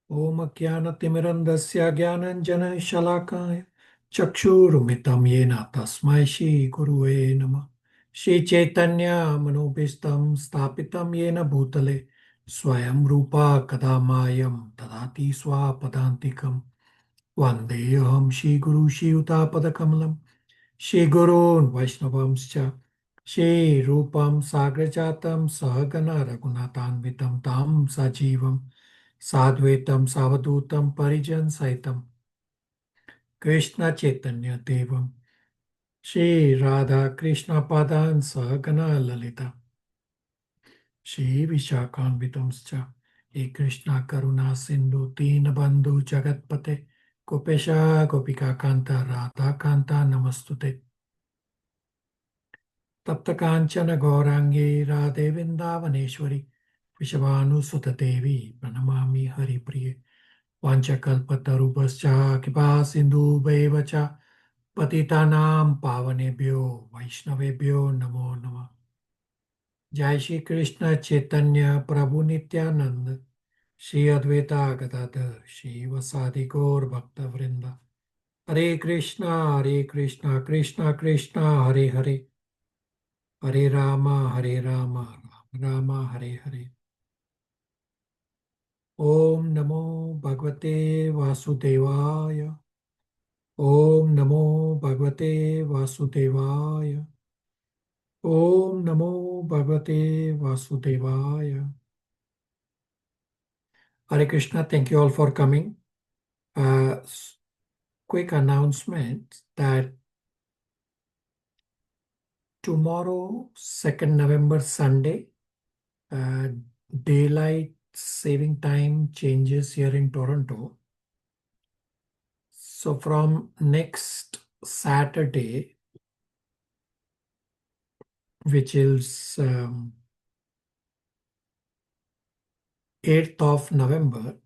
Om Jnanatimirandasya Jnananjana Shalakaya Chakshurumitam Yena Tasmai Shri Guruve Namah. Shri Chaitanya Manobhistam Stapitam Yena Bhutale Swayam Rupa Kadamayam Tadati Swapadantikam Vandeham Shri Guru Shri Utapadakamlam Shri Gurun Vaishnavamscha Shri Rupam Sagrajatam Sahagana Raghunathanvitam Tam Sajivam Sadvaitam Savadutam Parijan Saitam Krishna Chaitanya Devam Shri Radha Krishna Padan Sahagana Lalita Shri Vishakhanvitamscha He Krishna Karuna Sindhu Deenabandhu Jagatpate Gopesha Gopika Kanta Radha Kanta Namastute Tapta Kanchana Gaurangi Radhe Vrindavaneshwari Vishavanu Devi Pranamami Hari Priye Vanchakalpatarubhascha Kripa Sindhu Bhaivacha Patitanam Pavanebhyo Vaishnavebhyo Namo Namah. Jai Shri Krishna Chaitanya Prabhu Nityananda Shri Advaita Gadadhar Shri Vasadi Gaur Bhakta Vrinda Hare Krishna Krishna Krishna Hare Hare Hare Rama Rama Rama Hare Hare. Om Namo Bhagavate Vasudevaya. Om Namo Bhagavate Vasudevaya. Om Namo Bhagavate Vasudevaya. Hare Krishna, thank you all for coming. Quick announcement that tomorrow, 2nd November, Sunday, daylight saving time changes here in Toronto. So from next Saturday, which is 8th of November,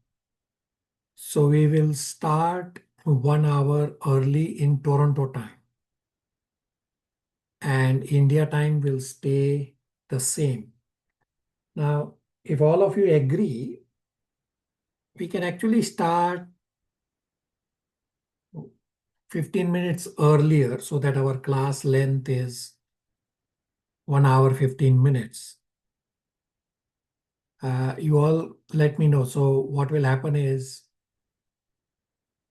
so we will start 1 hour early in Toronto time. And India time will stay the same. Now, if all of you agree, we can actually start 15 minutes earlier so that our class length is 1 hour 15 minutes. You all let me know. So what will happen is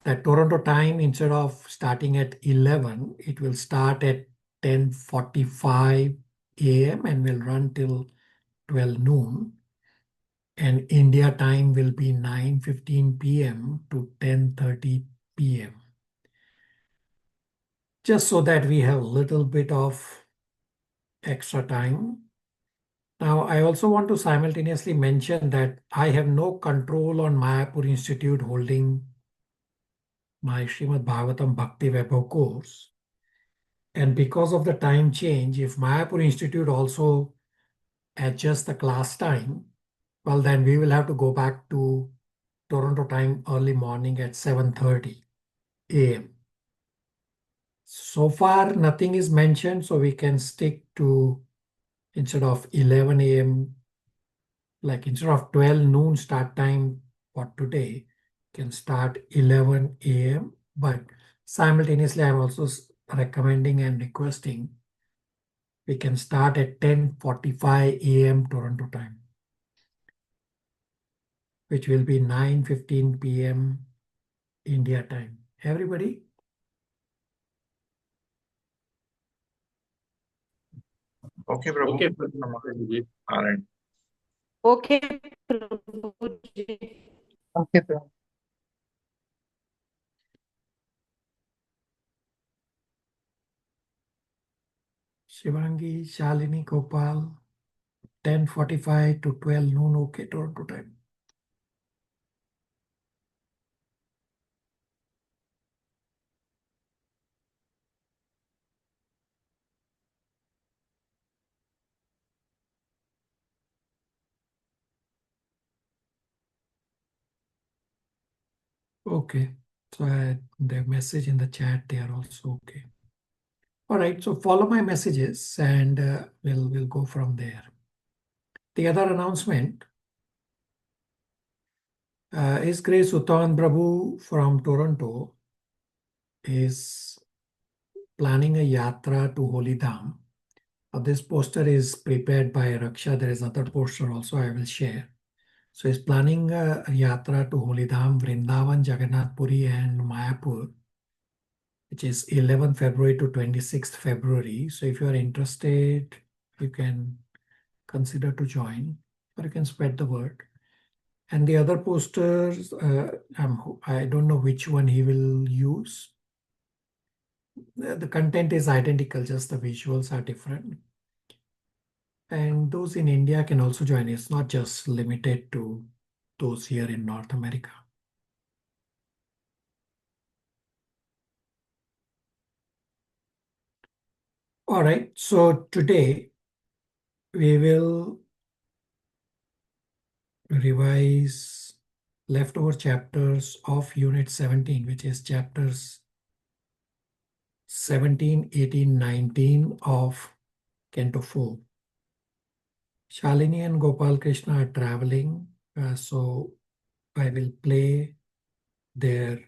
that Toronto time, instead of starting at 11, it will start at 10:45 a.m. and will run till 12 noon. And India time will be 9:15 p.m. to 10:30 p.m. Just so that we have a little bit of extra time. Now, I also want to simultaneously mention that I have no control on Mayapur Institute holding my Srimad Bhagavatam Bhakti Vaibhav course. And because of the time change, if Mayapur Institute also adjusts the class time, well, then we will have to go back to Toronto time early morning at 7:30 a.m. So far, nothing is mentioned, so we can stick to, instead of 11 a.m., like instead of 12 noon start time for today, can start 11 a.m. But simultaneously, I'm also recommending and requesting we can start at 10:45 a.m. Toronto time, which will be 9:15 p.m. India time. Everybody? Okay, Prabhu. Okay, Prabhuji. All right. Okay, Prabhuji. Okay, Prabhu. Shivangi, Shalini, Gopal, 10:45 to 12 noon, okay, Toronto time. Okay, so the message in the chat, they are also okay. All right, so follow my messages and we'll go from there. The other announcement, His Grace Uttan Prabhu from Toronto is planning a yatra to Holy Dham. This poster is prepared by Raksha. There is other poster also I will share. So he's planning a yatra to Holy Dham, Vrindavan, Jagannath Puri and Mayapur, which is 11th February to 26th February. So if you are interested, you can consider to join, or you can spread the word. And the other posters, I don't know which one he will use. The content is identical, just the visuals are different. And those in India can also join. It's not just limited to those here in North America. All right, so today we will revise leftover chapters of Unit 17, which is chapters 17, 18, 19 of Canto 4. Shalini and Gopal Krishna are traveling, so I will play their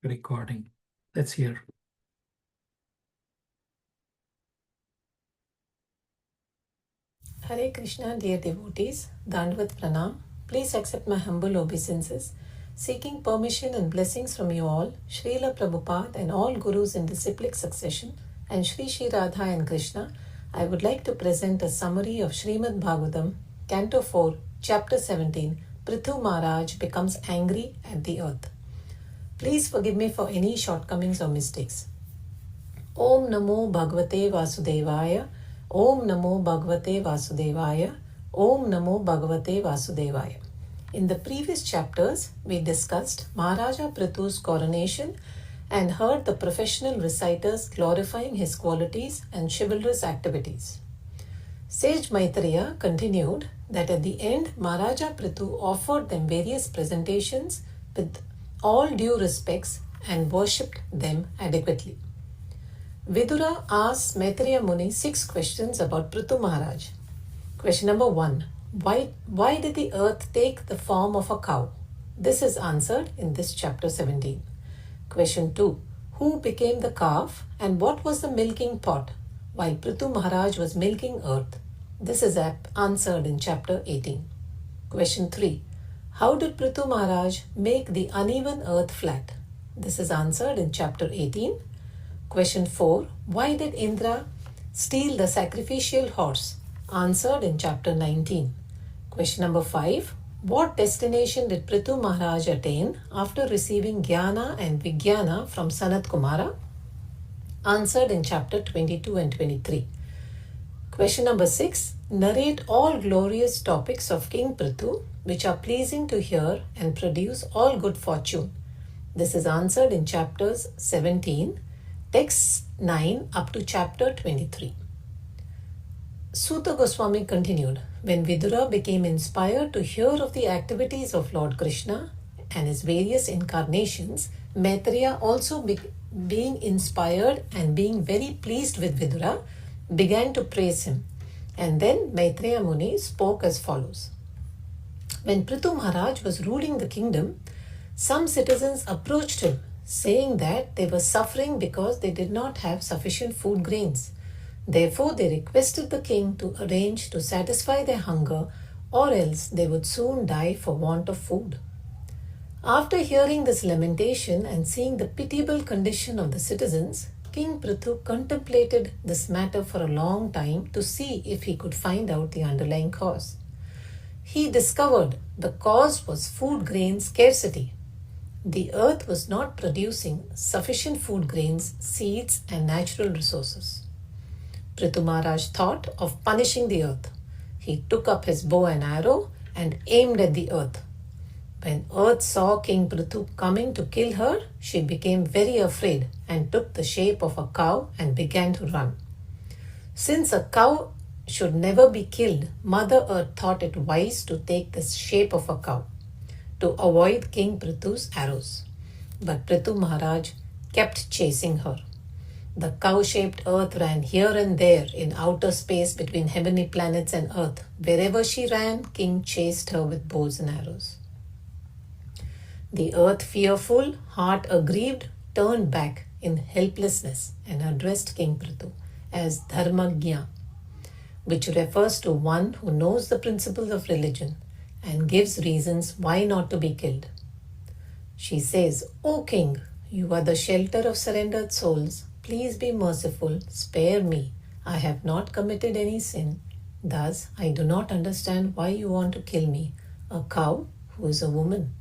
recording. Let's hear. Hare Krishna, dear devotees, Dandvat Pranam. Please accept my humble obeisances. Seeking permission and blessings from you all, Srila Prabhupada and all gurus in disciplic succession, and Sri Sri Radha and Krishna, I would like to present a summary of Srimad Bhagavatam, Canto 4, Chapter 17, Prithu Maharaj becomes angry at the earth. Please forgive me for any shortcomings or mistakes. Om Namo Bhagavate Vasudevaya. Om Namo Bhagavate Vasudevaya. Om Namo Bhagavate Vasudevaya. In the previous chapters, we discussed Maharaja Prithu's coronation and heard the professional reciters glorifying his qualities and chivalrous activities. Sage Maitreya continued that at the end, Maharaja Prithu offered them various presentations with all due respects and worshipped them adequately. Vidura asks Maitreya Muni 6 questions about Prithu Maharaj. Question number 1. Why did the earth take the form of a cow? This is answered in this chapter 17. Question 2. Who became the calf and what was the milking pot while Prithu Maharaj was milking earth? This is answered in chapter 18. Question 3. How did Prithu Maharaj make the uneven earth flat? This is answered in chapter 18. Question 4. Why did Indra steal the sacrificial horse? Answered in chapter 19. Question number 5. What destination did Prithu Maharaj attain after receiving Jnana and Vijnana from Sanat Kumara? Answered in chapter 22 and 23. Question number 6. Narrate all glorious topics of King Prithu which are pleasing to hear and produce all good fortune. This is answered in chapters 17, text 9 up to chapter 23. Suta Goswami continued, when Vidura became inspired to hear of the activities of Lord Krishna and his various incarnations, Maitreya also being inspired and being very pleased with Vidura, began to praise him. And then Maitreya Muni spoke as follows. When Prithu Maharaj was ruling the kingdom, some citizens approached him, saying that they were suffering because they did not have sufficient food grains. Therefore, they requested the king to arrange to satisfy their hunger, or else they would soon die for want of food. After hearing this lamentation and seeing the pitiable condition of the citizens, King Prithu contemplated this matter for a long time to see if he could find out the underlying cause. He discovered the cause was food grain scarcity. The earth was not producing sufficient food grains, seeds, and natural resources. Prithu Maharaj thought of punishing the earth. He took up his bow and arrow and aimed at the earth. When earth saw King Prithu coming to kill her, she became very afraid and took the shape of a cow and began to run. Since a cow should never be killed, Mother Earth thought it wise to take the shape of a cow to avoid King Prithu's arrows. But Prithu Maharaj kept chasing her. The cow-shaped earth ran here and there in outer space between heavenly planets and earth. Wherever she ran, King chased her with bows and arrows. The earth, fearful, heart aggrieved, turned back in helplessness and addressed King Prithu as Dharmagya, which refers to one who knows the principles of religion and gives reasons why not to be killed. She says, O King, you are the shelter of surrendered souls. Please be merciful, spare me. I have not committed any sin. Thus, I do not understand why you want to kill me, a cow who is a woman.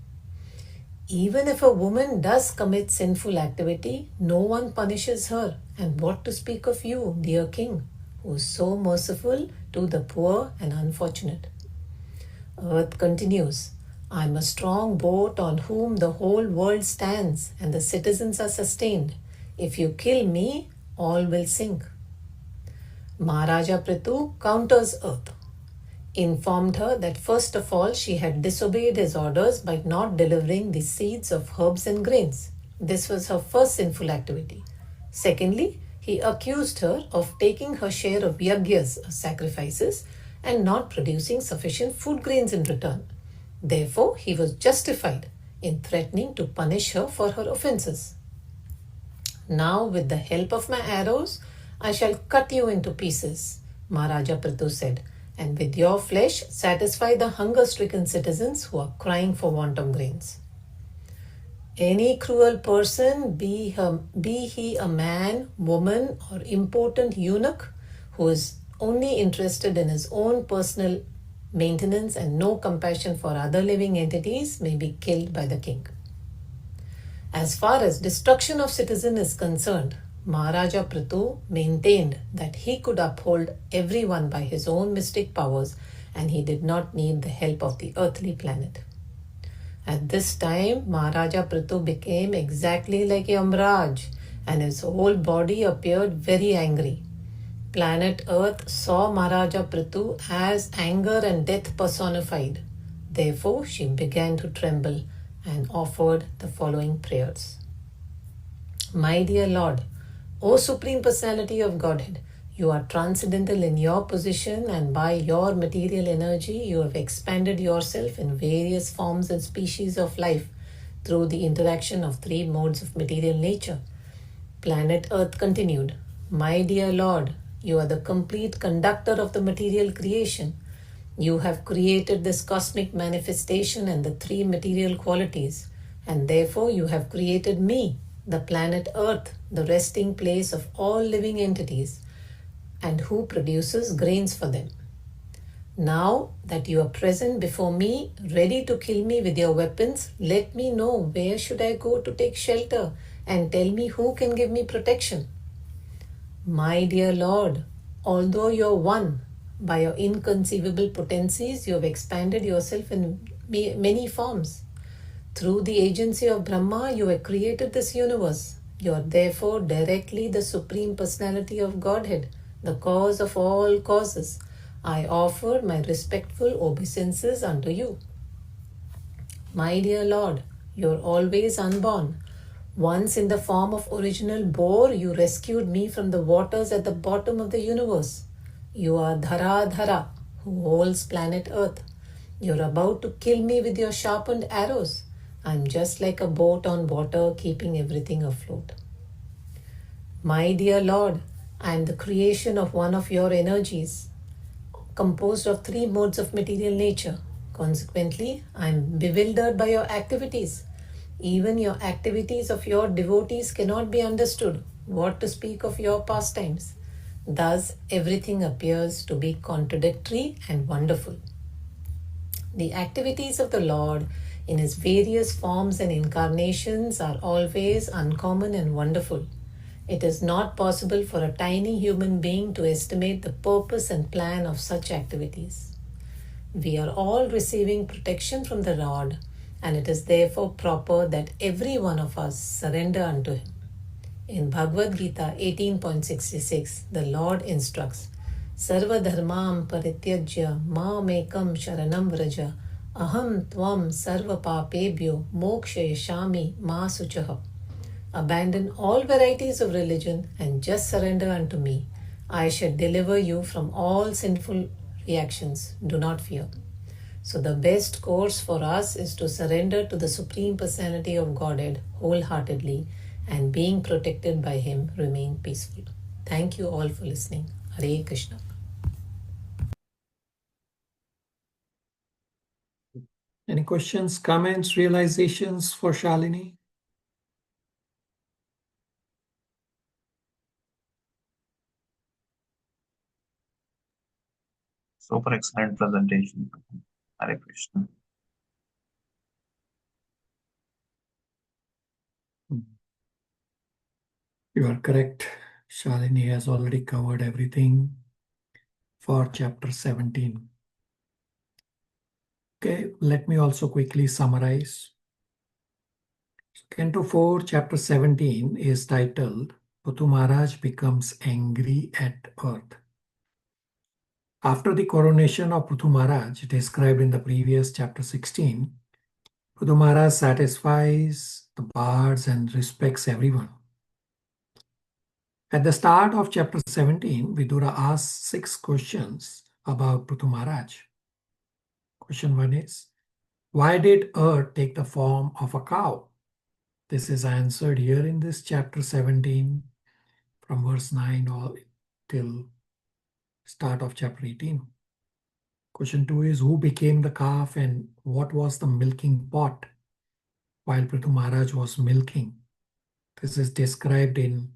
Even if a woman does commit sinful activity, no one punishes her. And what to speak of you, dear King, who is so merciful to the poor and unfortunate. Earth continues, I am a strong boat on whom the whole world stands and the citizens are sustained. If you kill me, all will sink. Maharaja Prithu counters Earth, informed her that first of all she had disobeyed his orders by not delivering the seeds of herbs and grains. This was her first sinful activity. Secondly, he accused her of taking her share of yagyas, sacrifices, and not producing sufficient food grains in return. Therefore, he was justified in threatening to punish her for her offenses. Now, with the help of my arrows, I shall cut you into pieces, Maharaja Prithu said, and with your flesh satisfy the hunger-stricken citizens who are crying for want of grains. Any cruel person, be he a man, woman, or important eunuch, who is only interested in his own personal maintenance and no compassion for other living entities, may be killed by the king. As far as destruction of citizen is concerned, Maharaja Prithu maintained that he could uphold everyone by his own mystic powers and he did not need the help of the earthly planet. At this time, Maharaja Prithu became exactly like Yamraj and his whole body appeared very angry. Planet Earth saw Maharaja Prithu as anger and death personified. Therefore, she began to tremble and offered the following prayers. My dear Lord, O Supreme Personality of Godhead, you are transcendental in your position and by your material energy you have expanded yourself in various forms and species of life through the interaction of three modes of material nature. Planet Earth continued, My dear Lord, you are the complete conductor of the material creation. You have created this cosmic manifestation and the three material qualities, and therefore you have created me, the planet Earth, the resting place of all living entities, and who produces grains for them. Now that you are present before me, ready to kill me with your weapons, let me know where should I go to take shelter and tell me who can give me protection. My dear Lord, although you are one, by your inconceivable potencies, you have expanded yourself in many forms. Through the agency of Brahma, you have created this universe. You are therefore directly the Supreme Personality of Godhead, the cause of all causes. I offer my respectful obeisances unto you. My dear Lord, you are always unborn. Once in the form of original boar, you rescued me from the waters at the bottom of the universe. You are Dhara, who holds planet Earth. You are about to kill me with your sharpened arrows. I am just like a boat on water, keeping everything afloat. My dear Lord, I am the creation of one of your energies, composed of three modes of material nature. Consequently, I am bewildered by your activities. Even your activities of your devotees cannot be understood. What to speak of your pastimes? Thus, everything appears to be contradictory and wonderful. The activities of the Lord in his various forms and incarnations are always uncommon and wonderful. It is not possible for a tiny human being to estimate the purpose and plan of such activities. We are all receiving protection from the Lord, and it is therefore proper that every one of us surrender unto him. In Bhagavad Gita 18.66, the Lord instructs, Sarva dharmam parityajya mamekam sharanam vraja aham tvam sarva papebhyo mokshayashami ma suchaha. Abandon all varieties of religion and just surrender unto me. I shall deliver you from all sinful reactions. Do not fear. So, the best course for us is to surrender to the Supreme Personality of Godhead wholeheartedly and being protected by Him remain peaceful. Thank you all for listening. Hare Krishna. Any questions, comments, realizations for Shalini? Super excellent presentation. Hare Krishna. You are correct. Shalini has already covered everything for chapter 17. Okay, let me also quickly summarize. Canto 4, chapter 17 is titled Prithu Maharaj becomes angry at earth. After the coronation of Prithu Maharaj, described in the previous chapter 16, Prithu Maharaj satisfies the bards and respects everyone. At the start of chapter 17, Vidura asks 6 questions about Prithu Maharaj. Question 1 is, why did earth take the form of a cow? This is answered here in this chapter 17 from verse 9 all till start of chapter 18. Question 2 is, who became the calf and what was the milking pot while Prithu Maharaj was milking? This is described in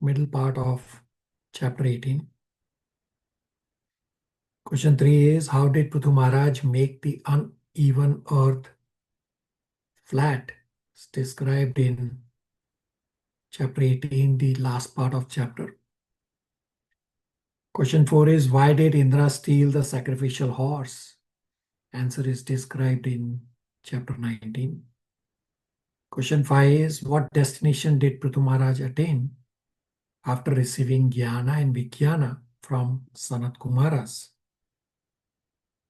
middle part of chapter 18. Question 3 is, how did Prithu Maharaj make the uneven earth flat? It's described in chapter 18, the last part of chapter. Question 4 is, why did Indra steal the sacrificial horse? Answer is described in chapter 19. Question 5 is, what destination did Prithu Maharaj attain after receiving Jnana and Vijnana from Sanat Kumaras?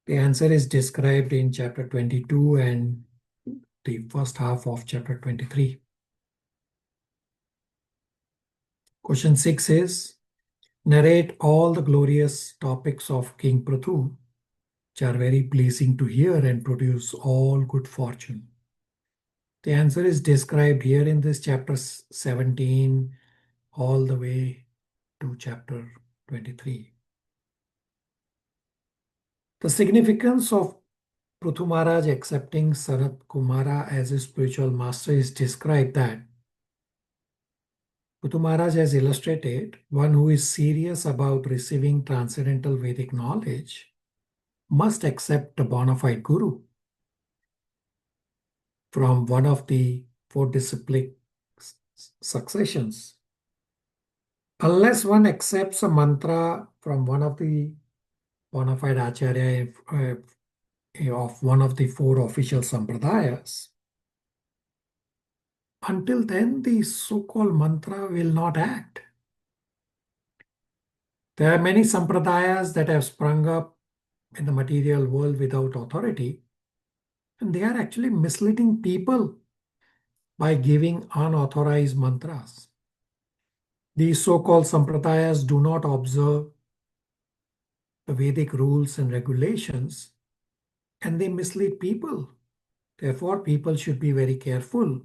The answer is described in chapter 22 and the first half of chapter 23. Question 6 is, narrate all the glorious topics of King Prithu, which are very pleasing to hear and produce all good fortune. The answer is described here in this chapter 17 all the way to chapter 23. The significance of Prithu Maharaj accepting Sanat Kumara as his spiritual master is described that Prithu Maharaj has illustrated one who is serious about receiving transcendental Vedic knowledge must accept a bona fide guru from one of the 4 disciplic successions. Unless one accepts a mantra from one of the bona fide acharya of one of the 4 official sampradayas, until then the so-called mantra will not act. There are many sampradayas that have sprung up in the material world without authority, and they are actually misleading people by giving unauthorized mantras. These so-called sampradayas do not observe the Vedic rules and regulations, and they mislead people. Therefore, people should be very careful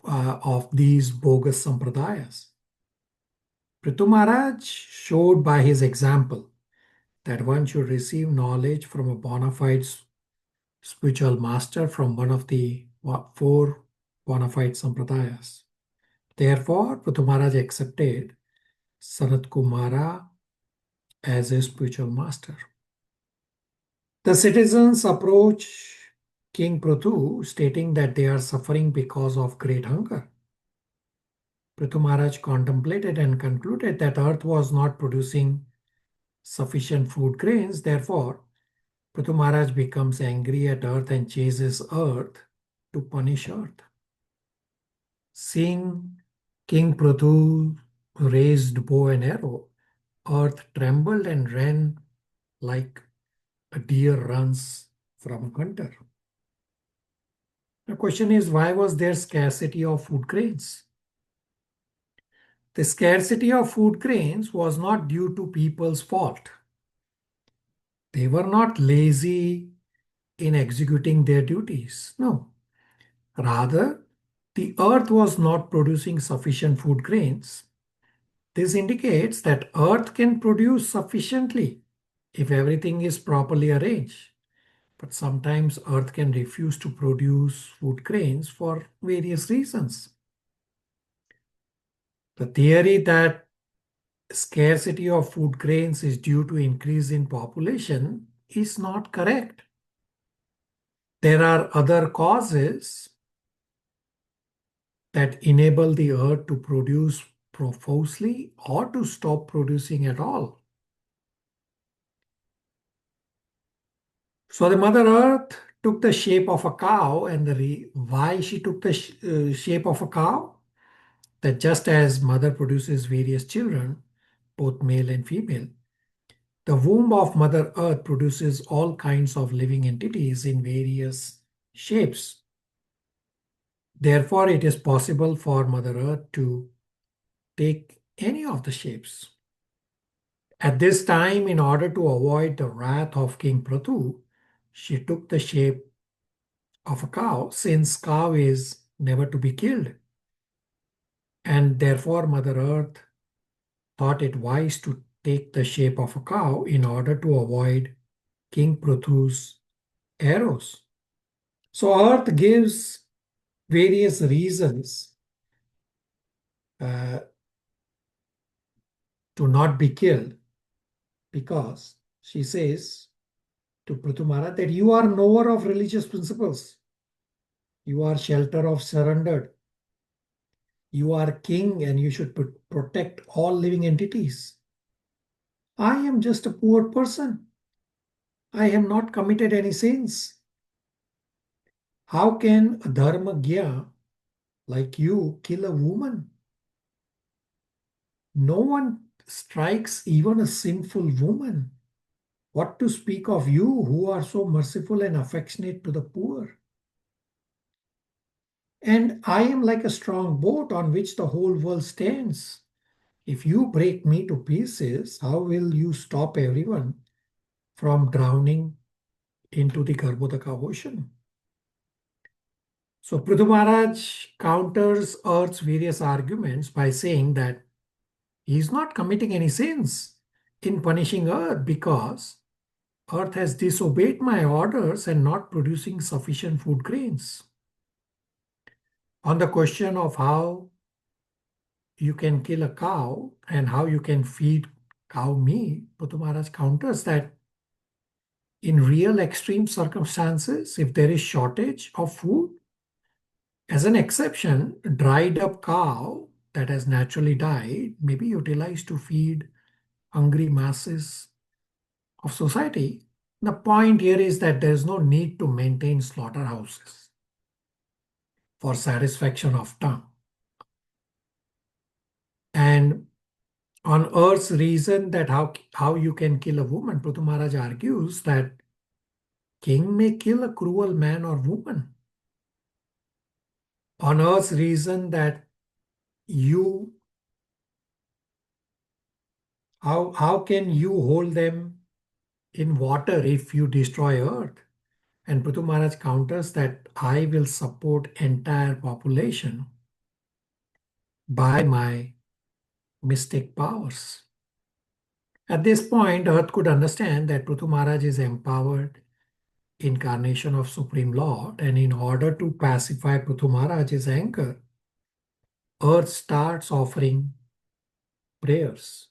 of these bogus sampradayas. Prithu Maharaj showed by his example that one should receive knowledge from a bona fide spiritual master from one of the 4 bona fide sampradayas. Therefore, Prithu Maharaj accepted Sanat Kumara as a spiritual master. The citizens approach King Prithu stating that they are suffering because of great hunger. Prithu Maharaj contemplated and concluded that earth was not producing sufficient food grains. Therefore, Prithu Maharaj becomes angry at earth and chases earth to punish earth. Seeing King Prithu raised bow and arrow, earth trembled and ran like a deer runs from a hunter. The question is, why was there scarcity of food grains? The scarcity of food grains was not due to people's fault. They were not lazy in executing their duties. No. Rather, the earth was not producing sufficient food grains. This indicates that earth can produce sufficiently if everything is properly arranged. But sometimes earth can refuse to produce food grains for various reasons. The theory that scarcity of food grains is due to increase in population is not correct. There are other causes that enable the earth to produce profusely or to stop producing at all. So the Mother Earth took the shape of a cow, and why she took the shape of a cow? That just as mother produces various children, both male and female, the womb of Mother Earth produces all kinds of living entities in various shapes. Therefore, it is possible for Mother Earth to take any of the shapes. At this time, in order to avoid the wrath of King Prathu, she took the shape of a cow, since cow is never to be killed. And therefore, Mother Earth thought it wise to take the shape of a cow in order to avoid King Prathu's arrows. So Earth gives various reasons to not be killed, because she says to Prathu Maharaj that you are knower of religious principles. You are shelter of surrendered. You are king and you should protect all living entities. I am just a poor person. I have not committed any sins. How can a dharmagya like you kill a woman? No one strikes even a sinful woman. What to speak of you who are so merciful and affectionate to the poor? And I am like a strong boat on which the whole world stands. If you break me to pieces, how will you stop everyone from drowning into the Garbhodaka ocean? So Prithu Maharaj counters Earth's various arguments by saying that he is not committing any sins in punishing Earth, because Earth has disobeyed my orders and not producing sufficient food grains. On the question of how you can kill a cow and how you can feed cow meat, Prithu Maharaj counters that in real extreme circumstances, if there is shortage of food, as an exception, a dried up cow that has naturally died may be utilized to feed hungry masses of society. The point here is that there is no need to maintain slaughterhouses for satisfaction of tongue. And on Earth's reason that how you can kill a woman, Prithu Maharaj argues that king may kill a cruel man or woman. On Earth's reason that you how can you hold them in water if you destroy Earth? And Prithu Maharaj counters that I will support entire population by my mystic powers. At this point, Earth could understand that Prithu Maharaj is empowered incarnation of Supreme Lord, and in order to pacify Prithu Maharaj's anger, Earth starts offering prayers.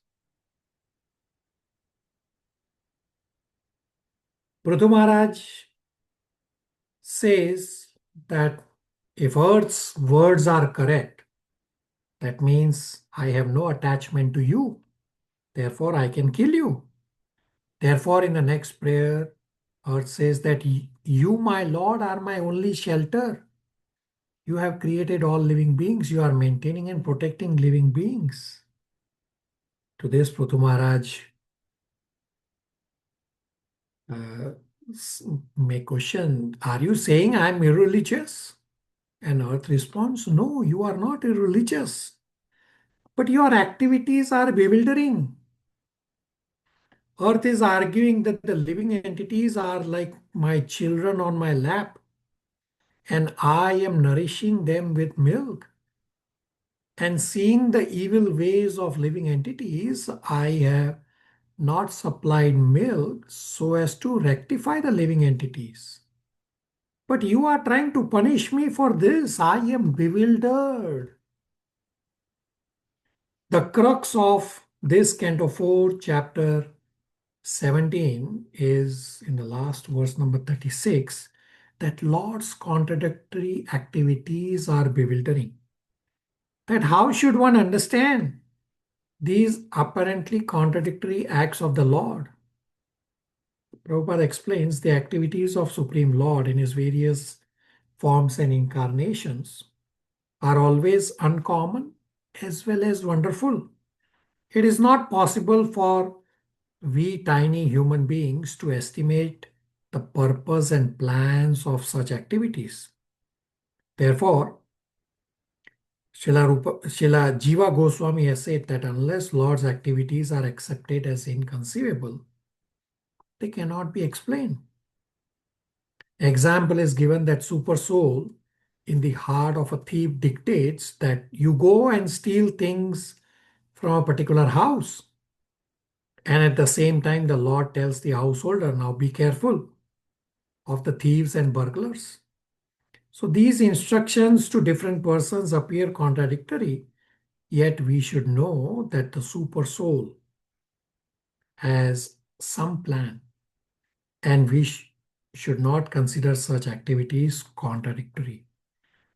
Prithu Maharaj says that if Earth's words are correct, that means I have no attachment to you. Therefore, I can kill you. Therefore, in the next prayer, Earth says that you, my Lord, are my only shelter. You have created all living beings. You are maintaining and protecting living beings. To this, Prithu Maharaj may question, are you saying I am irreligious? And Earth responds, no, you are not irreligious. But your activities are bewildering. Earth is arguing that the living entities are like my children on my lap, and I am nourishing them with milk. And seeing the evil ways of living entities, I have not supplied milk so as to rectify the living entities. But you are trying to punish me for this. I am bewildered. The crux of this Canto 4, chapter 17 is in the last verse number 36, that Lord's contradictory activities are bewildering. That how should one understand these apparently contradictory acts of the Lord? Prabhupada explains the activities of Supreme Lord in his various forms and incarnations are always uncommon as well as wonderful. It is not possible for we tiny human beings to estimate the purpose and plans of such activities. Therefore, Srila Jiva Goswami has said that unless Lord's activities are accepted as inconceivable, they cannot be explained. Example is given that super soul in the heart of a thief dictates that you go and steal things from a particular house. And at the same time, the Lord tells the householder, now be careful of the thieves and burglars. So these instructions to different persons appear contradictory, yet we should know that the super soul has some plan, and we should not consider such activities contradictory.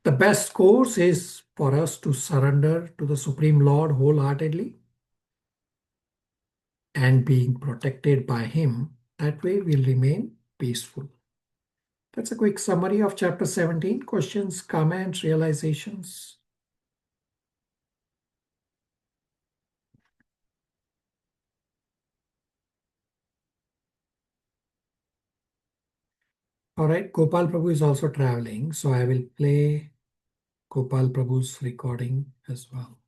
The best course is for us to surrender to the Supreme Lord wholeheartedly and being protected by Him. That way we'll remain peaceful. That's a quick summary of chapter 17. Questions, comments, realizations? All right, Gopal Prabhu is also traveling, so I will play Gopal Prabhu's recording as well.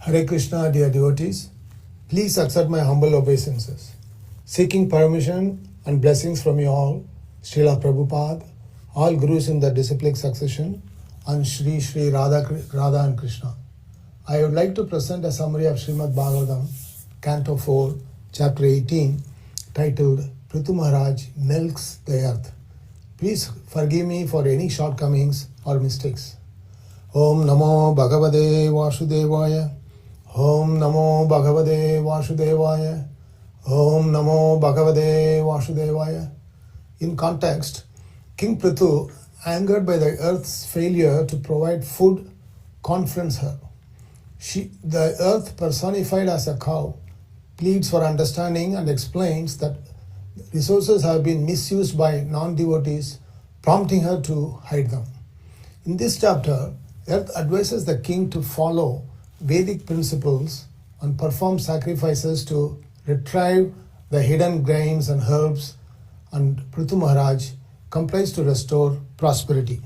Hare Krishna, dear devotees, please accept my humble obeisances. Seeking permission and blessings from you all, Srila Prabhupada, all gurus in the disciplic succession, and Sri Radha and Krishna. I would like to present a summary of Srimad Bhagavatam, Canto 4, Chapter 18, titled Prithu Maharaj Milks the Earth. Please forgive me for any shortcomings or mistakes. Om Namo Bhagavate Vasudevaya. Om Namo Bhagavate Vasudevaya. Om Namo Bhagavate Vasudevaya. In context, King Prithu, angered by the earth's failure to provide food, confronts her. The earth, personified as a cow, pleads for understanding and explains that resources have been misused by non-devotees, prompting her to hide them. In this chapter, earth advises the king to follow Vedic principles and perform sacrifices to retrieve the hidden grains and herbs, and Prithu Maharaj complies to restore prosperity.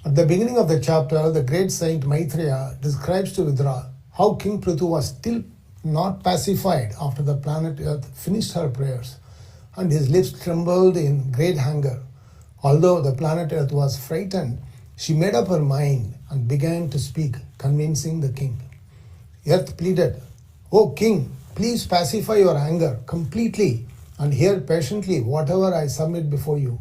At the beginning of the chapter, the great saint Maitreya describes to Vidra how King Prithu was still not pacified after the planet Earth finished her prayers, and his lips trembled in great anger. Although the planet Earth was frightened, she made up her mind and began to speak, convincing the king. Earth pleaded, "O king, please pacify your anger completely and hear patiently whatever I submit before you.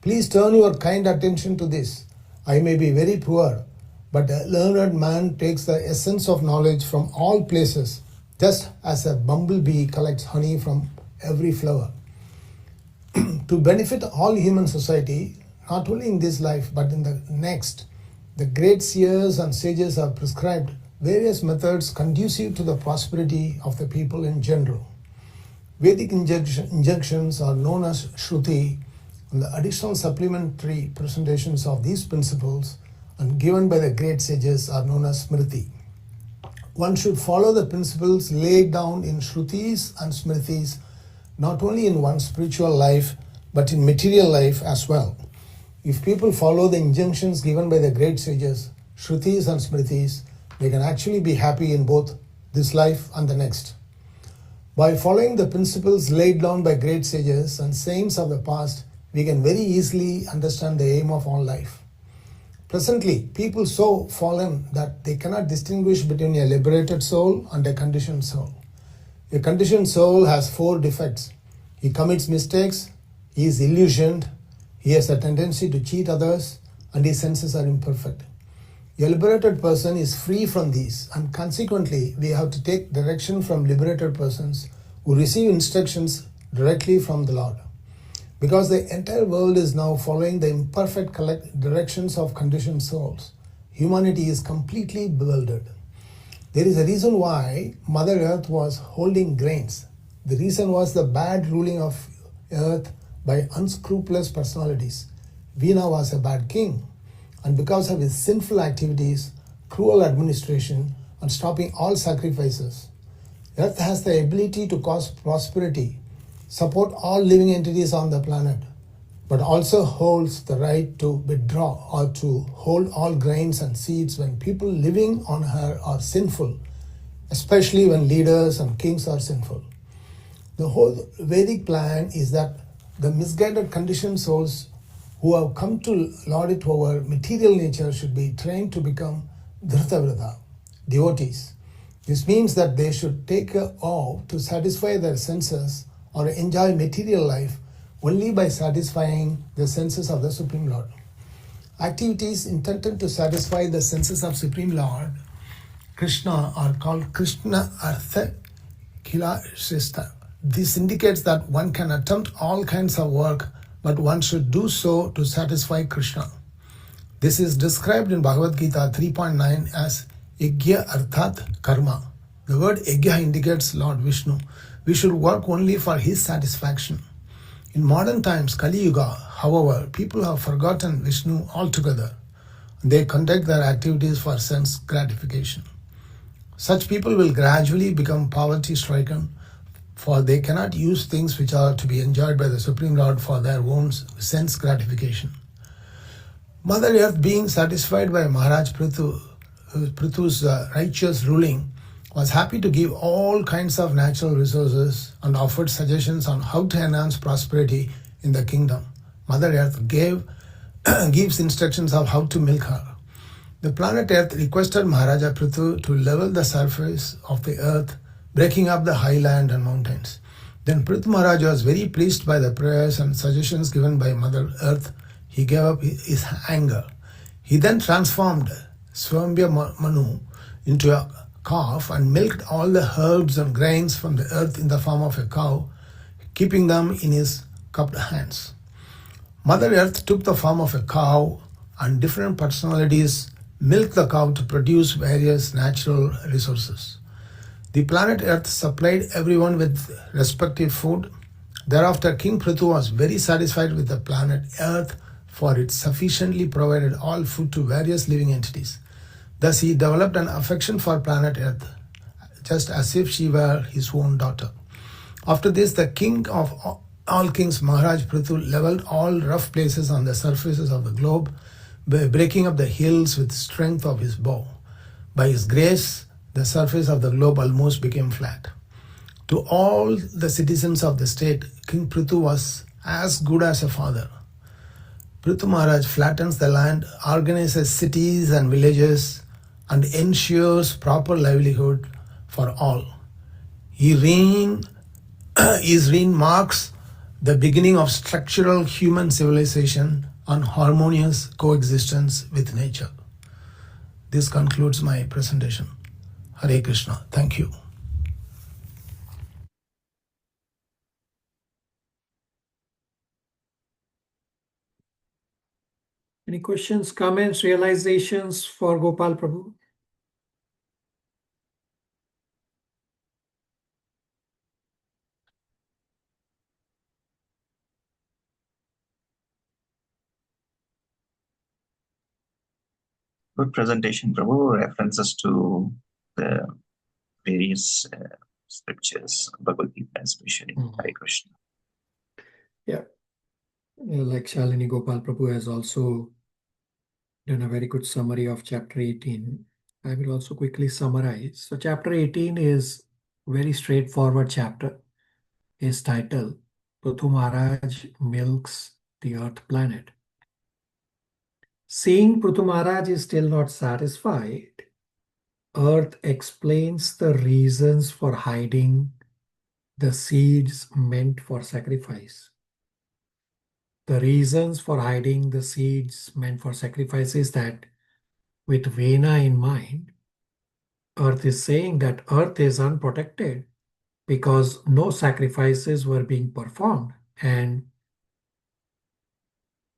Please turn your kind attention to this. I may be very poor, but a learned man takes the essence of knowledge from all places, just as a bumblebee collects honey from every flower. To benefit all human society, not only in this life but in the next, the great seers and sages have prescribed various methods conducive to the prosperity of the people in general. Vedic injunctions are known as Shruti, and the additional supplementary presentations of these principles and given by the great sages are known as Smriti. One should follow the principles laid down in Shrutis and Smritis not only in one's spiritual life but in material life as well. If people follow the injunctions given by the great sages, Shrutis and Smritis, they can actually be happy in both this life and the next. By following the principles laid down by great sages and saints of the past, we can very easily understand the aim of all life. Presently, people so fallen that they cannot distinguish between a liberated soul and a conditioned soul. A conditioned soul has 4 defects. He commits mistakes, he is illusioned, he has a tendency to cheat others, and his senses are imperfect. A liberated person is free from these, and consequently, we have to take direction from liberated persons who receive instructions directly from the Lord. Because the entire world is now following the imperfect directions of conditioned souls, humanity is completely bewildered. There is a reason why Mother Earth was holding grains. The reason was the bad ruling of Earth by unscrupulous personalities. Vina was a bad king, and because of his sinful activities, cruel administration, and stopping all sacrifices, Earth has the ability to cause prosperity, support all living entities on the planet, but also holds the right to withdraw or to hold all grains and seeds when people living on her are sinful, especially when leaders and kings are sinful. The whole Vedic plan is that the misguided conditioned souls who have come to lord it over material nature should be trained to become Dhritavrata, devotees. This means that they should take a vow to satisfy their senses or enjoy material life only by satisfying the senses of the Supreme Lord. Activities intended to satisfy the senses of Supreme Lord Krishna are called Krishna Artha Kilashista. This indicates that one can attempt all kinds of work, but one should do so to satisfy Krishna. This is described in Bhagavad Gita 3.9 as Yajna Arthat Karma. The word Yajna indicates Lord Vishnu. We should work only for his satisfaction. In modern times, Kali Yuga, however, people have forgotten Vishnu altogether. They conduct their activities for sense gratification. Such people will gradually become poverty-stricken, for they cannot use things which are to be enjoyed by the Supreme Lord for their own sense gratification. Mother Earth, being satisfied by Maharaj Prithu's righteous ruling, was happy to give all kinds of natural resources and offered suggestions on how to enhance prosperity in the kingdom. Mother Earth gives instructions of how to milk her. The planet Earth requested Maharaja Prithu to level the surface of the earth, breaking up the high land and mountains. Then Prithu Maharaj was very pleased by the prayers and suggestions given by Mother Earth. He gave up his anger. He then transformed Swambhya Manu into a calf and milked all the herbs and grains from the earth in the form of a cow, keeping them in his cupped hands. Mother Earth took the form of a cow, and different personalities milked the cow to produce various natural resources. The planet Earth supplied everyone with respective food. Thereafter, King Prithu was very satisfied with the planet Earth, for it sufficiently provided all food to various living entities. Thus, he developed an affection for planet Earth, just as if she were his own daughter. After this, the king of all kings, Maharaj Prithu, leveled all rough places on the surfaces of the globe by breaking up the hills with strength of his bow. By his grace, the surface of the globe almost became flat. To all the citizens of the state, King Prithu was as good as a father. Prithu Maharaj flattens the land, organizes cities and villages, and ensures proper livelihood for all. His reign marks the beginning of structural human civilization and harmonious coexistence with nature. This concludes my presentation. Hare Krishna. Thank you. Any questions, comments, realizations for Gopal Prabhu? Good presentation, Prabhu. References to the various scriptures, Bhagavad Gita especially. Hare Krishna. Yeah. Like Shalini, Gopal Prabhu has also done a very good summary of chapter 18. I will also quickly summarize. So chapter 18 is very straightforward chapter. His title, Prithu Maharaj milks the earth planet. Seeing Prithu Maharaj is still not satisfied, earth explains the reasons for hiding the seeds meant for sacrifice. The reasons for hiding the seeds meant for sacrifice is that with Vena in mind, earth is saying that earth is unprotected because no sacrifices were being performed, and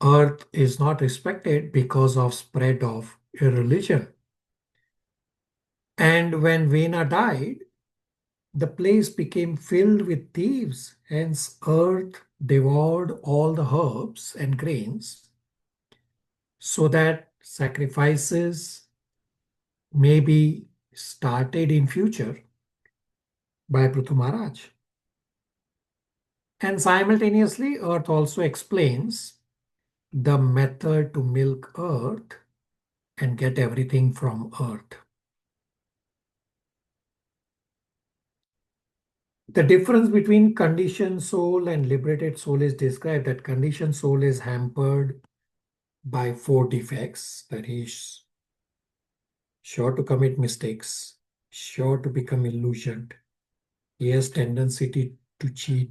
earth is not respected because of spread of irreligion. And when Vena died, the place became filled with thieves, hence earth devoured all the herbs and grains so that sacrifices may be started in future by Prithu Maharaj. And simultaneously, earth also explains the method to milk earth and get everything from earth. The difference between conditioned soul and liberated soul is described that conditioned soul is hampered by 4 defects, that he is sure to commit mistakes, sure to become illusioned, he has tendency to cheat,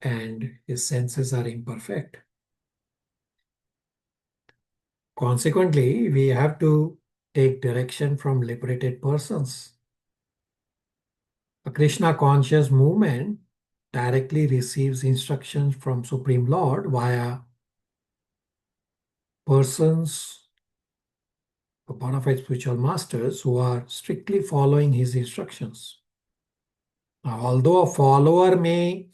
and his senses are imperfect. Consequently, we have to take direction from liberated persons. A Krishna conscious movement directly receives instructions from Supreme Lord via persons, bona fide spiritual masters who are strictly following his instructions. Now, although a follower may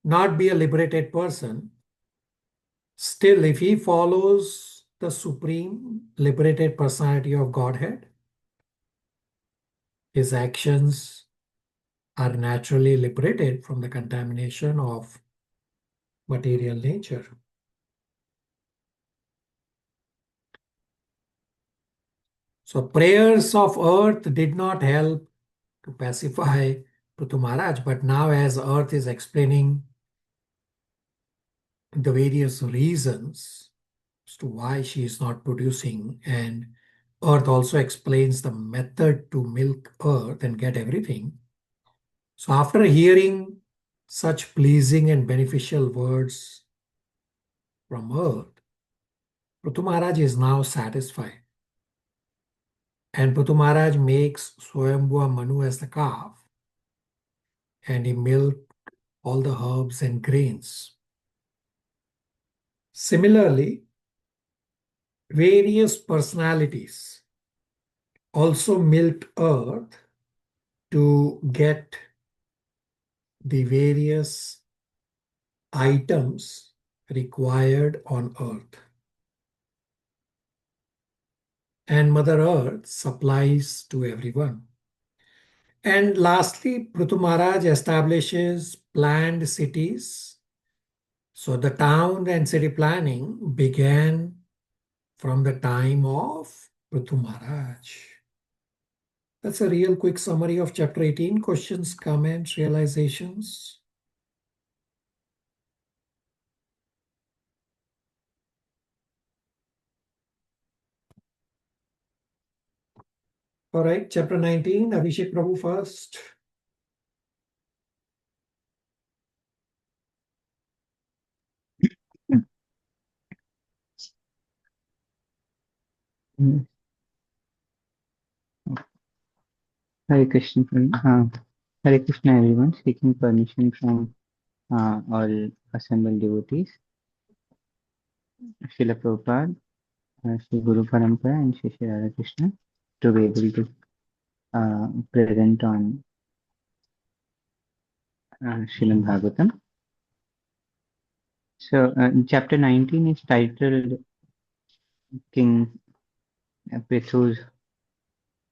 not be a liberated person, still if he follows the Supreme liberated personality of Godhead, his actions are naturally liberated from the contamination of material nature. So prayers of earth did not help to pacify Prithu Maharaj, but now as earth is explaining the various reasons as to why she is not producing, and earth also explains the method to milk earth and get everything. So after hearing such pleasing and beneficial words from earth, Prithu Maharaj is now satisfied. And Prithu Maharaj makes Swayambhuva Manu as the calf, and he milked all the herbs and grains. Similarly, various personalities also milked earth to get the various items required on earth. And Mother Earth supplies to everyone. And lastly, Prithu Maharaj establishes planned cities. So the town and city planning began from the time of Prithu Maharaj. That's a real quick summary of chapter 18. Questions, comments, realizations? All right, chapter 19, Abhishek Prabhu first. Mm. Hare Krishna, Hare Krishna, everyone. Seeking permission from all assembled devotees, Srila Prabhupada, Sri Guru Parampara, and Sri Sri Radha Krishna, to be able to present on Srimad Bhagavatam. So, chapter 19 is titled King Prithu's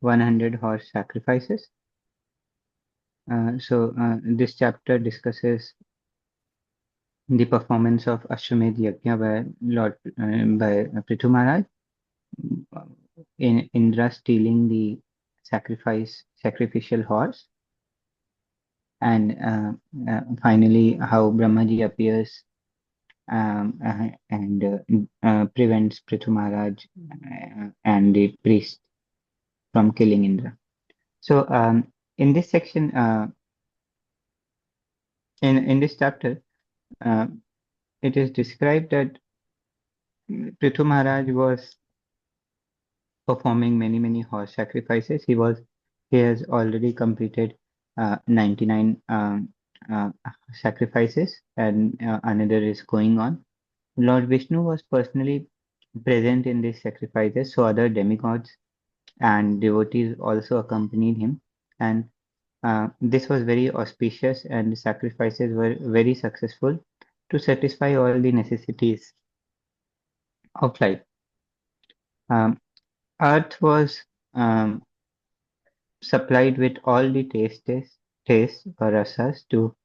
100 horse sacrifices. This chapter discusses the performance of Ashwamedh Yajna by Prithu Maharaj, in Indra stealing the sacrificial horse, and finally how Brahmaji appears and prevents Prithu Maharaj and the priest from killing Indra. So in this section, in this chapter, uh, it is described that Prithu Maharaj was performing many horse sacrifices. He has already completed 99 sacrifices, and another is going on. Lord Vishnu was personally present in these sacrifices, so other demigods and devotees also accompanied him, and this was very auspicious, and the sacrifices were very successful to satisfy all the necessities of life. Earth was supplied with all the tastes or rasas to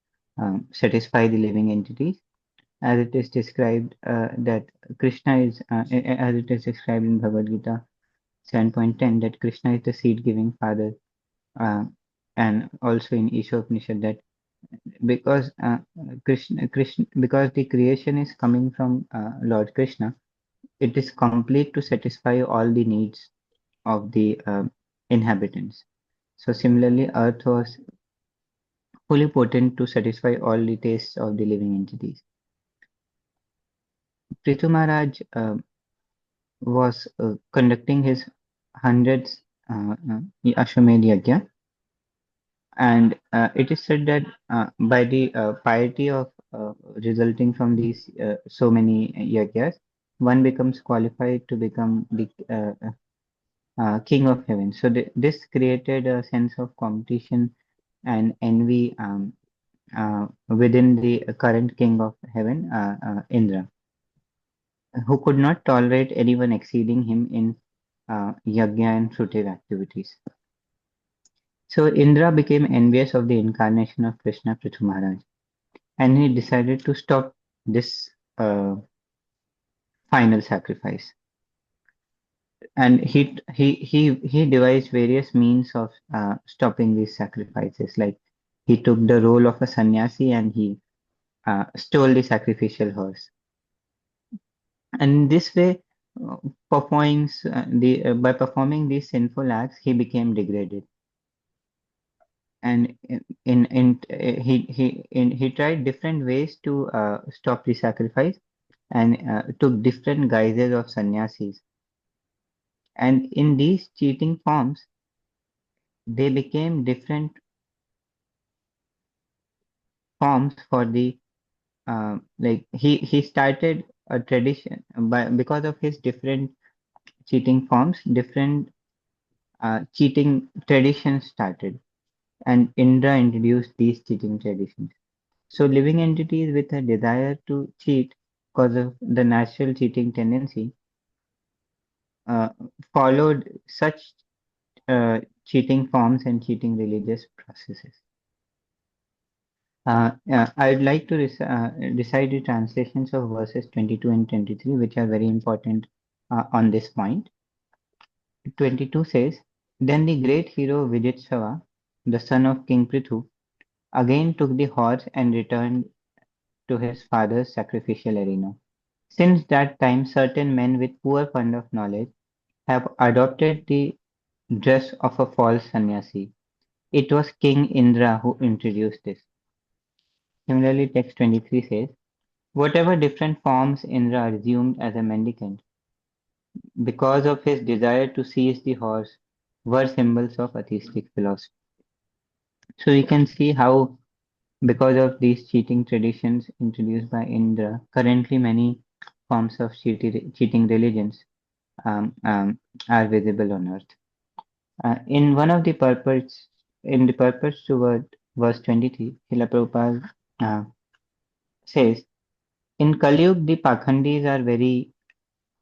satisfy the living entities, as it is described that Krishna is, as it is described in Bhagavad Gita 7.10, that Krishna is the seed-giving father, and also in Ishopanishad that because because the creation is coming from Lord Krishna, it is complete to satisfy all the needs of the inhabitants. So similarly, Earth was fully potent to satisfy all the tastes of the living entities. Prithu Maharaj was conducting his hundreds Ashwamedh Yajna, and it is said that by the piety of resulting from these so many yajnas, one becomes qualified to become the king of heaven. So this created a sense of competition and envy within the current king of heaven, Indra, who could not tolerate anyone exceeding him in yajna and fruitive activities. So Indra became envious of the incarnation of Krishna, Prithu Maharaj, and he decided to stop this final sacrifice. And he devised various means of stopping these sacrifices. Like he took the role of a sannyasi and he stole the sacrificial horse. And in this way, by performing these sinful acts, he became degraded. And he tried different ways to stop the sacrifice, and took different guises of sannyasis. And in these cheating forms, they became different forms for the like he started a tradition because of his different cheating forms, different cheating traditions started, and Indra introduced these cheating traditions. So living entities with a desire to cheat because of the natural cheating tendency uh, followed such cheating forms and cheating religious processes. I'd like to recite the translations of verses 22 and 23, which are very important on this point. 22 says, Then the great hero Vijitsava, the son of King Prithu, again took the horse and returned to his father's sacrificial arena. Since that time, certain men with poor fund of knowledge have adopted the dress of a false sannyasi. It was King Indra who introduced this. Similarly, text 23 says, Whatever different forms Indra assumed as a mendicant, because of his desire to seize the horse, were symbols of atheistic philosophy. So we can see how, because of these cheating traditions introduced by Indra, currently many forms of cheating religions are visible on earth. In one of the purports, in the purports to verse 23, Srila Prabhupada says, in Kali Yuga, the Pakhandis are very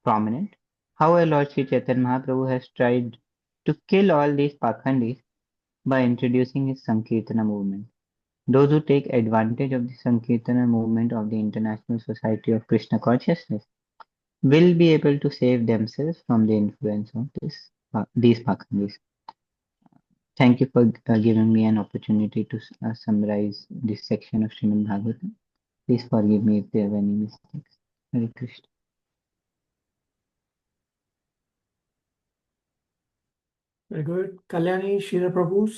prominent. However, Lord Sri Chaitanya Mahaprabhu has tried to kill all these Pakhandis by introducing his Sankirtana movement. Those who take advantage of the Sankirtana movement of the International Society of Krishna Consciousness, will be able to save themselves from the influence of these Pakhandis. Thank you for giving me an opportunity to summarize this section of Srimad Bhagavatam. Please forgive me if there were any mistakes. Hare Krishna. Very good. Kalyani, Shira Prabhus.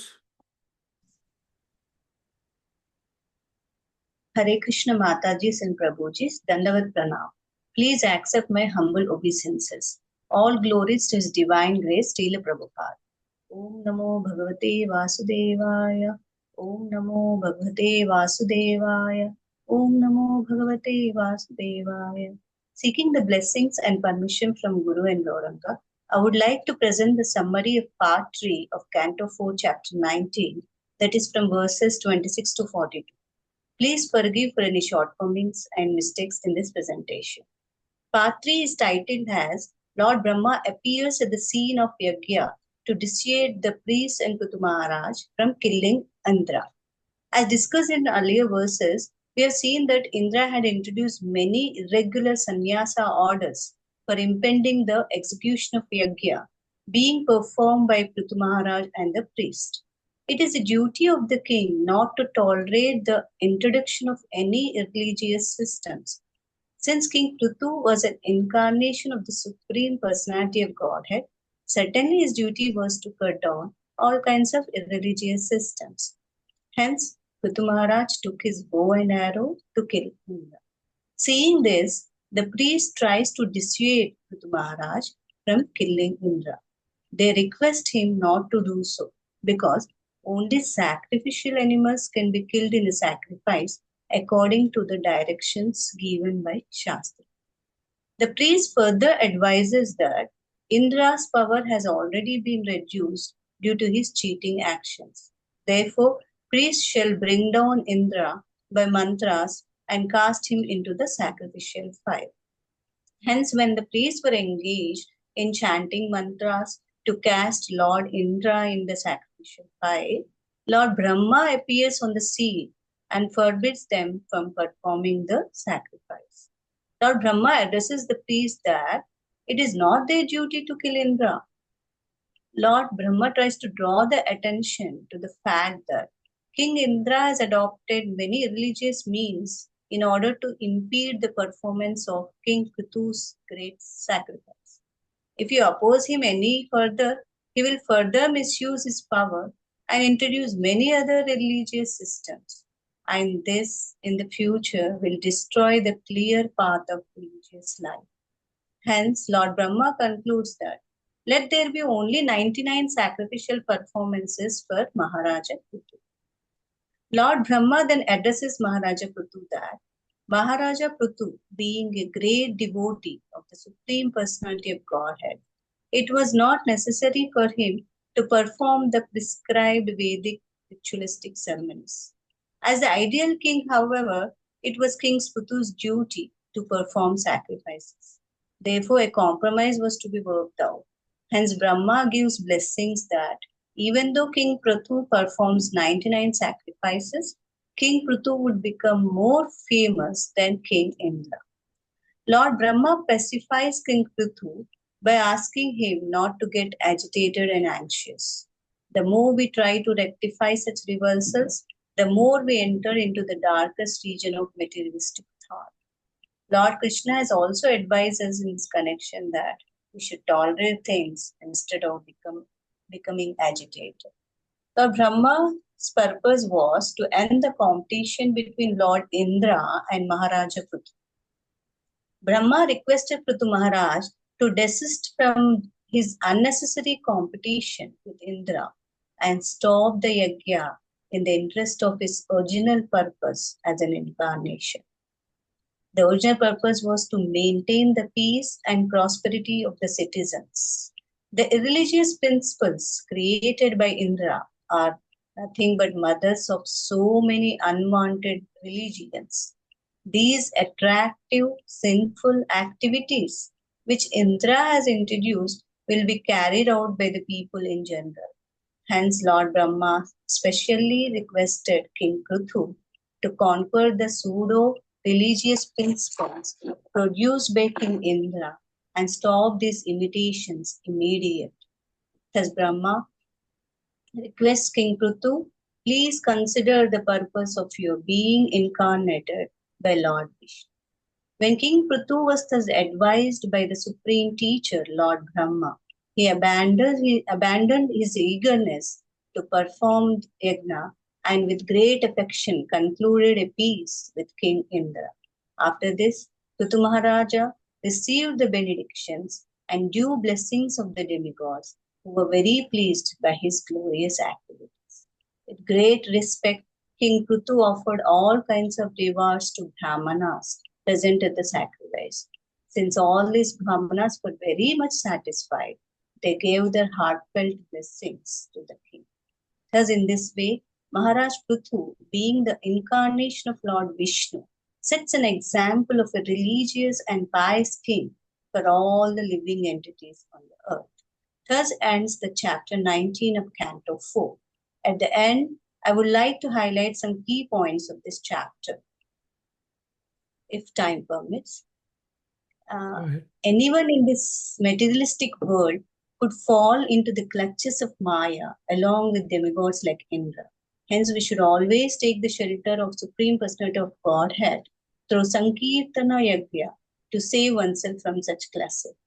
Hare Krishna Matajis and Prabhujis, Dandavat Pranam. Please accept my humble obeisances. All glories to His divine grace, Srila Prabhupada. Om Namo Bhagavate Vasudevaya. Om Namo Bhagavate Vasudevaya. Om Namo Bhagavate Vasudevaya. Seeking the blessings and permission from Guru and Gauranga, I would like to present the summary of Part 3 of Canto 4, Chapter 19, that is from verses 26 to 42. Please forgive for any shortcomings and mistakes in this presentation. Part 3 is titled as Lord Brahma appears at the scene of Yajna to dissuade the priest and Prithu Maharaj from killing Indra. As discussed in earlier verses, we have seen that Indra had introduced many irregular sannyasa orders for impeding the execution of Yajna being performed by Prithu Maharaj and the priest. It is the duty of the king not to tolerate the introduction of any religious systems. Since King Prithu was an incarnation of the Supreme Personality of Godhead, certainly his duty was to cut down all kinds of irreligious systems. Hence, Prithu Maharaj took his bow and arrow to kill Indra. Seeing this, the priest tries to dissuade Prithu Maharaj from killing Indra. They request him not to do so because only sacrificial animals can be killed in a sacrifice according to the directions given by Shastra. The priest further advises that Indra's power has already been reduced due to his cheating actions. Therefore, priest shall bring down Indra by mantras and cast him into the sacrificial fire. Hence, when the priests were engaged in chanting mantras to cast Lord Indra in the sacrificial fire, Lord Brahma appears on the scene and forbids them from performing the sacrifice. Lord Brahma addresses the priests that it is not their duty to kill Indra. Lord Brahma tries to draw the attention to the fact that King Indra has adopted many religious means in order to impede the performance of King Prithu's great sacrifice. If you oppose him any further, he will further misuse his power and introduce many other religious systems. And this, in the future, will destroy the clear path of religious life. Hence, Lord Brahma concludes that let there be only 99 sacrificial performances for Maharaja Prithu. Lord Brahma then addresses Maharaja Prithu that Maharaja Prithu, being a great devotee of the Supreme Personality of Godhead, it was not necessary for him to perform the prescribed Vedic ritualistic ceremonies. As the ideal king, however, it was King Prithu's duty to perform sacrifices. Therefore, a compromise was to be worked out. Hence, Brahma gives blessings that even though King Prithu performs 99 sacrifices, King Prithu would become more famous than King Indra. Lord Brahma pacifies King Prithu by asking him not to get agitated and anxious. The more we try to rectify such reversals, the more we enter into the darkest region of materialistic thought. Lord Krishna has also advised us in this connection that we should tolerate things instead of becoming agitated. Lord Brahma's purpose was to end the competition between Lord Indra and Maharaja Prithu. Brahma requested Prithu Maharaj to desist from his unnecessary competition with Indra and stop the yajna in the interest of his original purpose as an incarnation. The original purpose was to maintain the peace and prosperity of the citizens. The irreligious principles created by Indra are nothing but mothers of so many unwanted religions. These attractive, sinful activities which Indra has introduced will be carried out by the people in general. Hence, Lord Brahma specially requested King Prithu to conquer the pseudo religious principles produced by King Indra and stop these imitations immediately. Thus Brahma requests King Prithu, please consider the purpose of your being incarnated by Lord Vishnu. When King Prithu was thus advised by the supreme teacher, Lord Brahma, he abandoned his eagerness to perform yajna and with great affection concluded a peace with King Indra. After this, Prithu Maharaja received the benedictions and due blessings of the demigods, who were very pleased by his glorious activities. With great respect, King Prithu offered all kinds of rewards to Brahmanas present at the sacrifice. Since all these Brahmanas were very much satisfied, they gave their heartfelt blessings to the king. Thus, in this way, Maharaj Prithu, being the incarnation of Lord Vishnu, sets an example of a religious and pious king for all the living entities on the earth. Thus ends the chapter 19 of Canto 4. At the end, I would like to highlight some key points of this chapter, if time permits. Anyone in this materialistic world could fall into the clutches of Maya along with demigods like Indra. Hence, we should always take the shelter of Supreme Personality of Godhead through Sankirtana Yajna to save oneself from such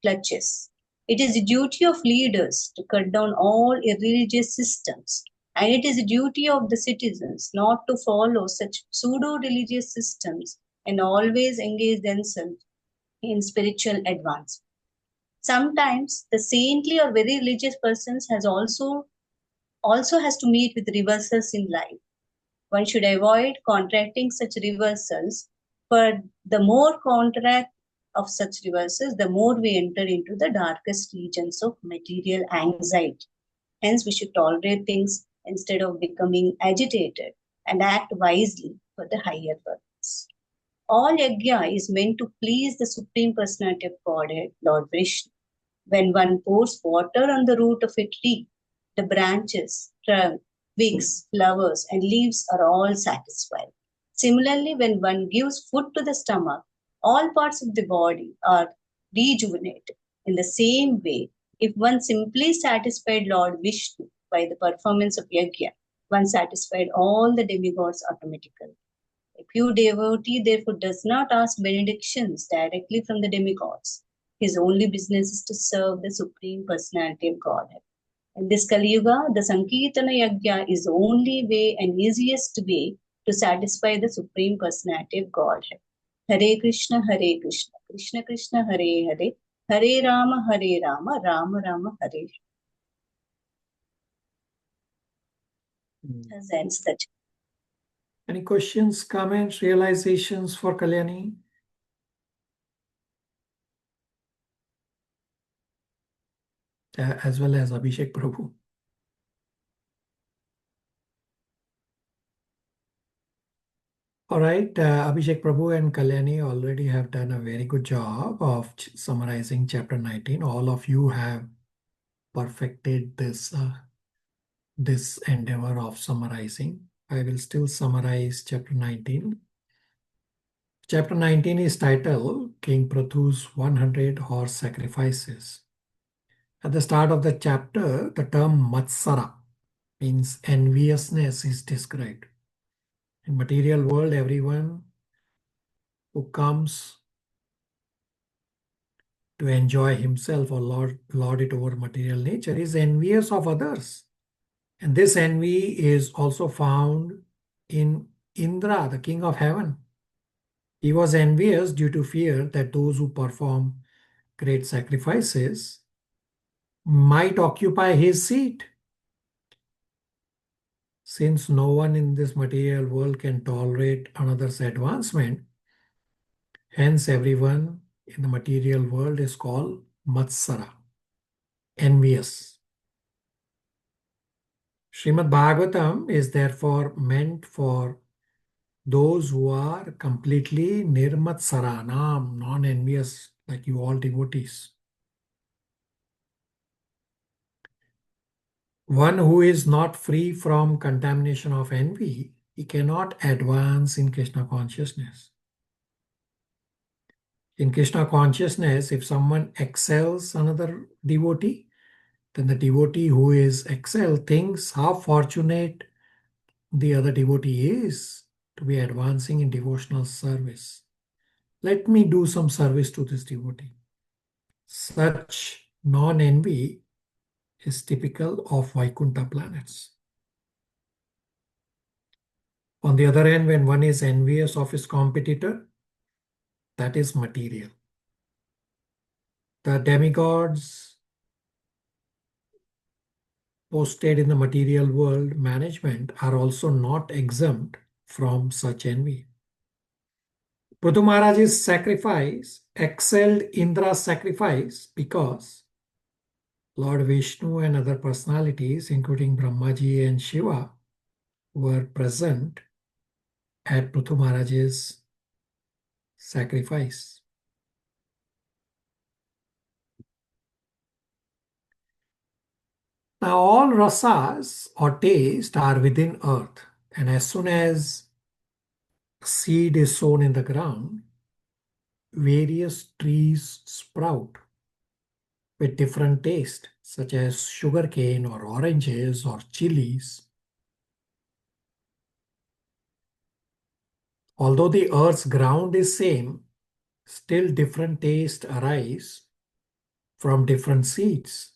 clutches. It is the duty of leaders to cut down all irreligious systems, and it is the duty of the citizens not to follow such pseudo-religious systems and always engage themselves in spiritual advancement. Sometimes the saintly or very religious persons also has to meet with reversals in life. One should avoid contracting such reversals, for the more contract of such reversals, the more we enter into the darkest regions of material anxiety. Hence, we should tolerate things instead of becoming agitated and act wisely for the higher purpose. All yajna is meant to please the Supreme Personality of Godhead, Lord Vishnu. When one pours water on the root of a tree, the branches, trunk, twigs, flowers, and leaves are all satisfied. Similarly, when one gives food to the stomach, all parts of the body are rejuvenated. In the same way, if one simply satisfied Lord Vishnu by the performance of yajna, one satisfied all the demigods automatically. A pure devotee therefore does not ask benedictions directly from the demigods. His only business is to serve the Supreme Personality of Godhead. In this Kali Yuga, the Sankirtana Yajna is the only way and easiest way to satisfy the Supreme Personality of Godhead. Hare Krishna, Krishna Krishna, Hare Hare, Hare Rama, Rama Rama, Hare. Thus ends the chapter. Any questions, comments, realizations for Kalyani? As well as Abhishek Prabhu. All right, Abhishek Prabhu and Kalyani already have done a very good job of summarizing chapter 19. All of you have perfected this endeavor of summarizing. I will still summarize chapter 19. Chapter 19 is titled King Prithu's 100 Horse Sacrifices. At the start of the chapter, the term Matsara means enviousness is described. In material world, everyone who comes to enjoy himself or lord it over material nature is envious of others. And this envy is also found in Indra, the king of heaven. He was envious due to fear that those who perform great sacrifices might occupy his seat. Since no one in this material world can tolerate another's advancement, hence everyone in the material world is called Matsara, envious. Srimad Bhagavatam is therefore meant for those who are completely nirmatsaranam, non-envious, like you all devotees. One who is not free from contamination of envy, he cannot advance in Krishna consciousness. In Krishna consciousness, if someone excels another devotee, then the devotee who is excelled thinks how fortunate the other devotee is to be advancing in devotional service. Let me do some service to this devotee. Such non-envy is typical of Vaikuntha planets. On the other hand, when one is envious of his competitor, that is material. The demigods posted in the material world management are also not exempt from such envy. Prithu Maharaj's sacrifice excelled Indra's sacrifice because Lord Vishnu and other personalities, including Brahmaji and Shiva, were present at Prithu Maharaj's sacrifice. Now, all rasas or taste are within earth, and as soon as a seed is sown in the ground, various trees sprout with different taste, such as sugarcane or oranges or chilies. Although the earth's ground is same, still different tastes arise from different seeds.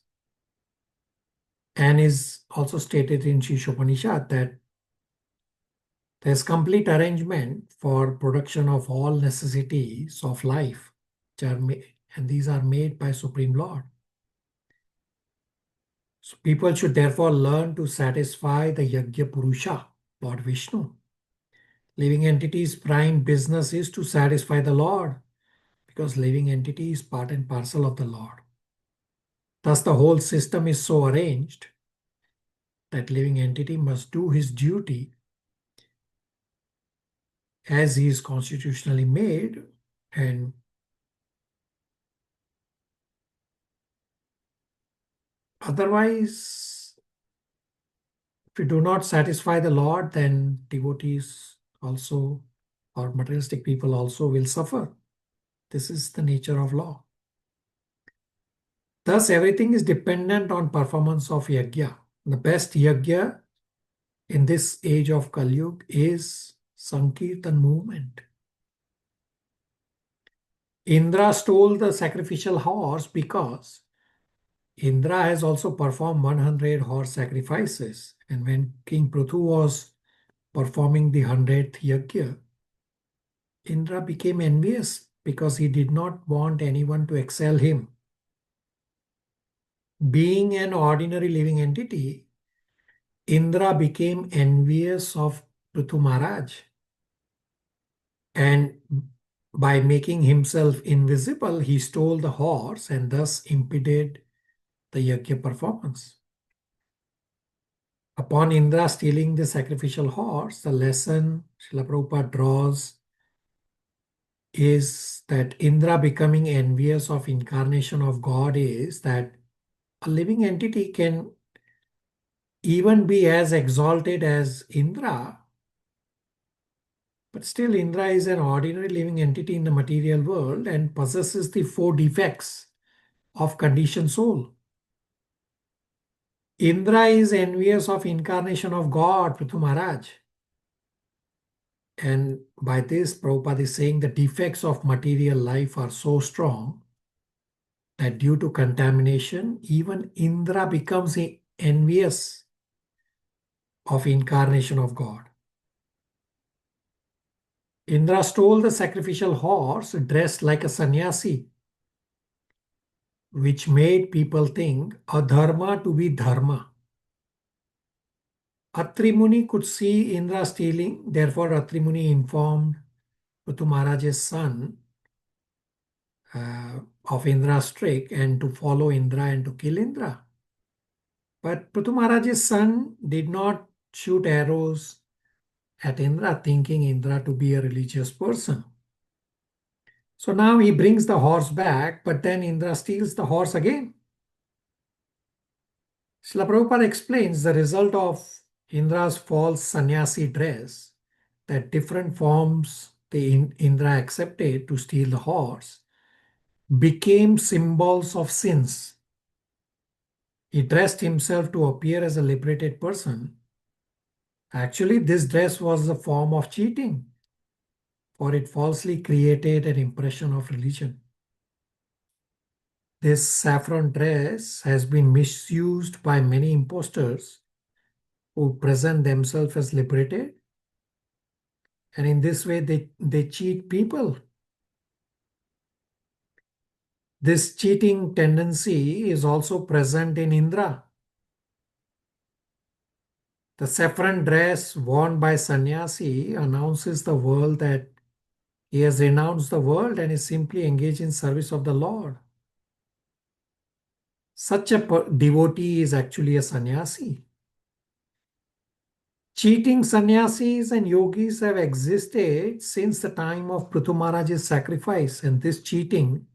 And is also stated in Shishopanishad that there's complete arrangement for production of all necessities of life, and these are made by Supreme Lord. So people should therefore learn to satisfy the Yajna Purusha, Lord Vishnu. Living entity's prime business is to satisfy the Lord, because living entity is part and parcel of the Lord. Thus the whole system is so arranged that living entity must do his duty as he is constitutionally made, and otherwise, if we do not satisfy the Lord, then devotees also, or materialistic people also, will suffer. This is the nature of law. Thus, everything is dependent on performance of yajna. The best yajna in this age of Kali Yuga is Sankirtan movement. Indra stole the sacrificial horse because Indra has also performed 100 horse sacrifices. And when King Prithu was performing the 100th yajna, Indra became envious because he did not want anyone to excel him. Being an ordinary living entity, Indra became envious of Prithu Maharaj. And by making himself invisible, he stole the horse and thus impeded the yajna performance. Upon Indra stealing the sacrificial horse, the lesson Srila Prabhupada draws is that Indra becoming envious of incarnation of God is that a living entity can even be as exalted as Indra, but still Indra is an ordinary living entity in the material world and possesses the 4 defects of conditioned soul. Indra is envious of incarnation of God, Prithu Maharaj. And by this, Prabhupada is saying the defects of material life are so strong that due to contamination, even Indra becomes envious of incarnation of God. Indra stole the sacrificial horse dressed like a sannyasi, which made people think adharma to be dharma. Atri Muni could see Indra stealing, therefore Atri Muni informed Prithu Maharaj's son of Indra's trick and to follow Indra and to kill Indra. But Prithu Maharaj's son did not shoot arrows at Indra, thinking Indra to be a religious person. So now he brings the horse back, but then Indra steals the horse again. Srila Prabhupada explains the result of Indra's false sannyasi dress, that different forms the Indra accepted to steal the horse, became symbols of sins. He dressed himself to appear as a liberated person. Actually, this dress was a form of cheating, for it falsely created an impression of religion. This saffron dress has been misused by many impostors who present themselves as liberated, and in this way they cheat people. This cheating tendency is also present in Indra. The saffron dress worn by sannyasi announces the world that he has renounced the world and is simply engaged in service of the Lord. Such a devotee is actually a sannyasi. Cheating sannyasis and yogis have existed since the time of Prithu Maharaj's sacrifice, and this cheating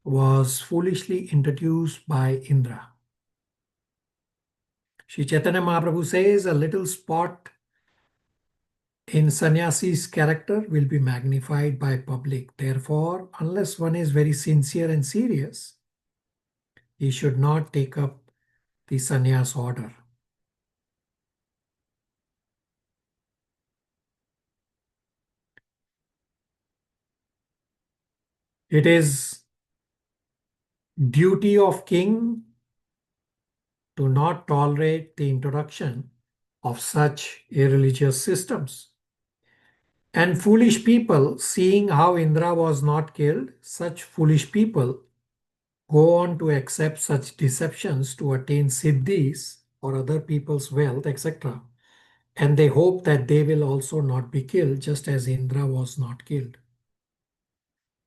was foolishly introduced by Indra. Sri Chaitanya Mahaprabhu says a little spot in sannyasi's character will be magnified by public. Therefore, unless one is very sincere and serious, he should not take up the sannyas order. It is duty of king to not tolerate the introduction of such irreligious systems. And foolish people, seeing how Indra was not killed, such foolish people go on to accept such deceptions to attain siddhis or other people's wealth, etc. And they hope that they will also not be killed, just as Indra was not killed.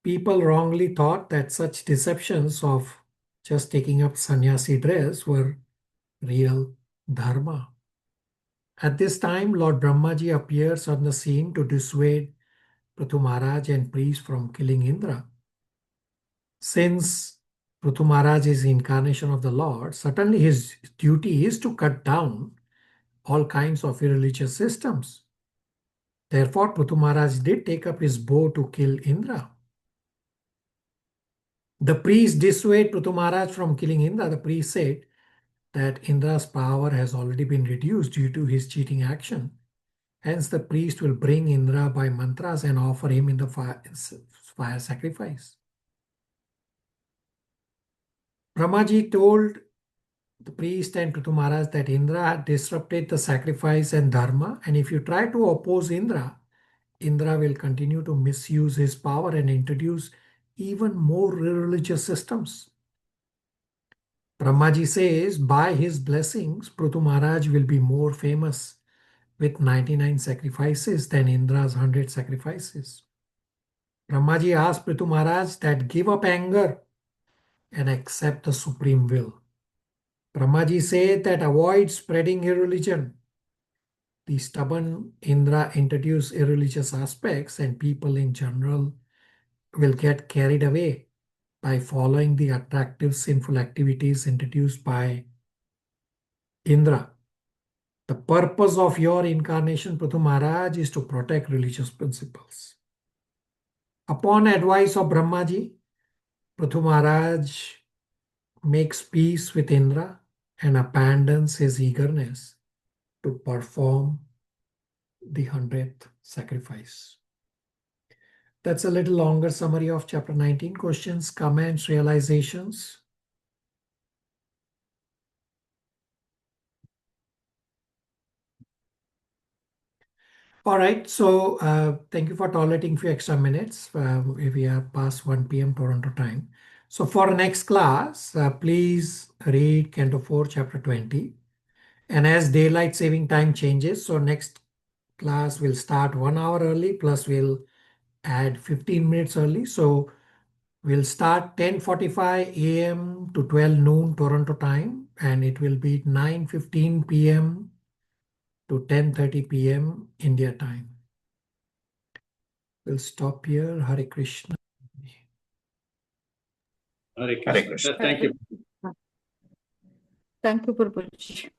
People wrongly thought that such deceptions of just taking up sannyasi dress were real dharma. At this time, Lord Brahmaji appears on the scene to dissuade Prithu Maharaj and priests from killing Indra. Since Prithu Maharaj is the incarnation of the Lord, certainly his duty is to cut down all kinds of irreligious systems. Therefore, Prithu Maharaj did take up his bow to kill Indra. The priest dissuaded Prithu Maharaj from killing Indra. The priest said that Indra's power has already been reduced due to his cheating action. Hence, the priest will bring Indra by mantras and offer him in the fire sacrifice. Brahmaji told the priest and Prithu Maharaj that Indra had disrupted the sacrifice and dharma, and if you try to oppose Indra, Indra will continue to misuse his power and introduce even more religious systems. Brahmaji says, by his blessings, Prithu Maharaj will be more famous with 99 sacrifices than Indra's 100 sacrifices. Brahmaji asked Prithu Maharaj that give up anger and accept the supreme will. Brahmaji said that avoid spreading irreligion. The stubborn Indra introduced irreligious aspects, and people in general will get carried away by following the attractive sinful activities introduced by Indra. The purpose of your incarnation, Prithu Maharaj, is to protect religious principles. Upon advice of Brahmaji, Prithu Maharaj makes peace with Indra and abandons his eagerness to perform the 100th sacrifice. That's a little longer summary of chapter 19. Questions, comments, realizations? All right, so thank you for tolerating a few extra minutes. We are past 1 p.m. Toronto time. So for next class, please read Canto 4, chapter 20. And as daylight saving time changes, so next class will start 1 hour early, plus we'll add 15 minutes early. So we'll start 10:45 a.m. to 12 noon Toronto time, and it will be 9:15 p.m. to 10:30 p.m. India time. We'll stop here. Hare Krishna. Hare Hare Krishna. Krishna. Thank you. Thank you, Prabhuji.